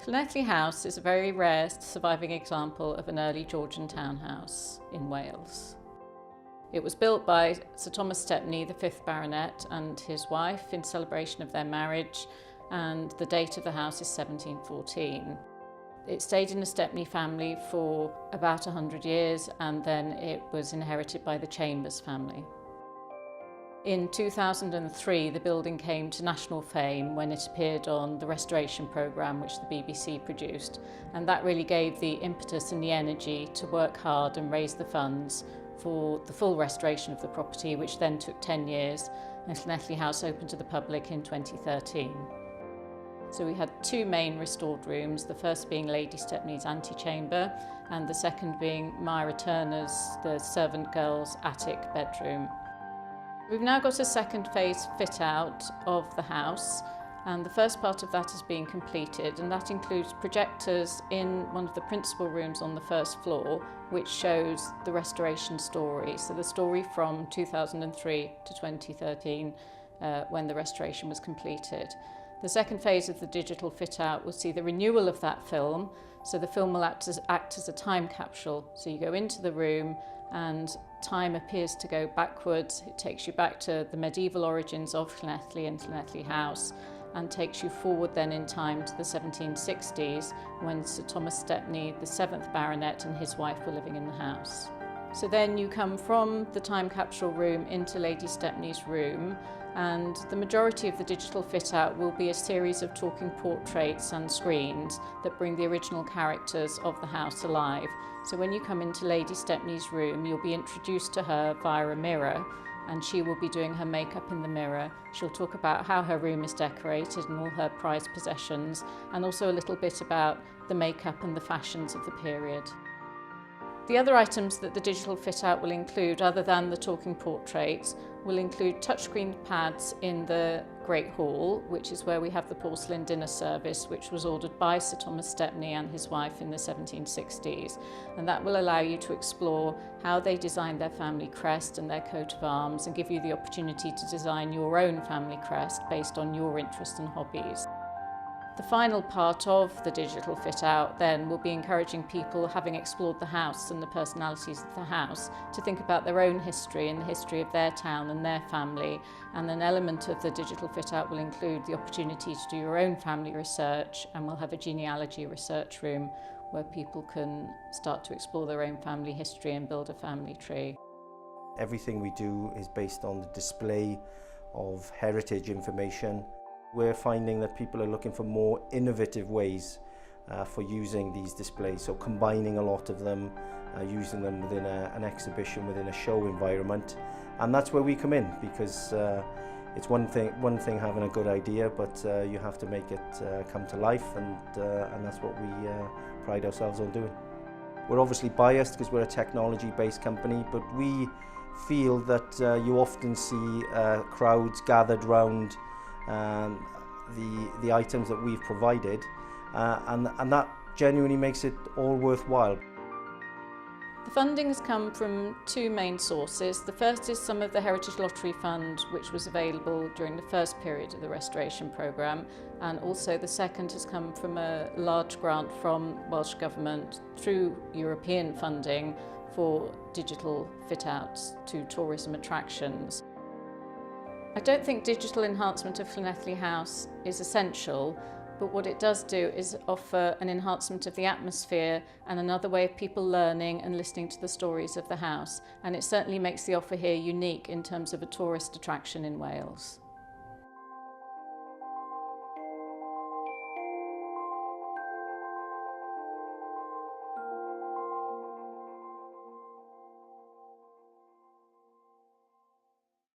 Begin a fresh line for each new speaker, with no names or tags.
Llanelly House is a very rare surviving example of an early Georgian townhouse in Wales. It was built by Sir Thomas Stepney, the 5th Baronet, and his wife in celebration of their marriage, and the date of the house is 1714. It stayed in the Stepney family for about 100 years, and then it was inherited by the Chambers family. In 2003, the building came to national fame when it appeared on the restoration programme which the BBC produced, and that really gave the impetus and the energy to work hard and raise the funds for the full restoration of the property, which then took 10 years, and Llanelly House opened to the public in 2013. So we had two main restored rooms, the first being Lady Stepney's antechamber and the second being Myra Turner's, the servant girl's, attic bedroom. We've now got a second phase fit out of the house, and the first part of that is being completed, and that includes projectors in one of the principal rooms on the first floor, which shows the restoration story. So the story from 2003 to 2013 when the restoration was completed. The second phase of the digital fit out will see the renewal of that film. So the film will act as a time capsule. So you go into the room and time appears to go backwards. It takes you back to the medieval origins of Llanelli and Llanelly House, and takes you forward then in time to the 1760s when Sir Thomas Stepney, the 7th Baronet, and his wife were living in the house. So then you come from the time capsule room into Lady Stepney's room, and the majority of the digital fit out will be a series of talking portraits and screens that bring the original characters of the house alive. So when you come into Lady Stepney's room, you'll be introduced to her via a mirror, and she will be doing her makeup in the mirror. She'll talk about how her room is decorated and all her prized possessions, and also a little bit about the makeup and the fashions of the period. The other items that the digital fit out will include, other than the talking portraits, will include touchscreen pads in the Great Hall, which is where we have the porcelain dinner service, which was ordered by Sir Thomas Stepney and his wife in the 1760s. And that will allow you to explore how they designed their family crest and their coat of arms, and give you the opportunity to design your own family crest based on your interests and hobbies. The final part of the digital fit out then will be encouraging people, having explored the house and the personalities of the house, to think about their own history and the history of their town and their family. And an element of the digital fit out will include the opportunity to do your own family research, and we'll have a genealogy research room where people can start to explore their own family history and build a family tree.
Everything we do is based on the display of heritage information. We're finding that people are looking for more innovative ways for using these displays, so combining a lot of them, using them within an exhibition, within a show environment, and that's where we come in, because it's one thing having a good idea, but you have to make it come to life, and that's what we pride ourselves on doing. We're obviously biased because we're a technology-based company, but we feel that you often see crowds gathered round the items that we've provided, and that genuinely makes it all worthwhile.
The funding has come from two main sources. The first is some of the Heritage Lottery Fund, which was available during the first period of the restoration programme, and also the second has come from a large grant from Welsh Government through European funding for digital fit-outs to tourism attractions. I don't think digital enhancement of Llanelly House is essential, but what it does do is offer an enhancement of the atmosphere and another way of people learning and listening to the stories of the house. And it certainly makes the offer here unique in terms of a tourist attraction in Wales.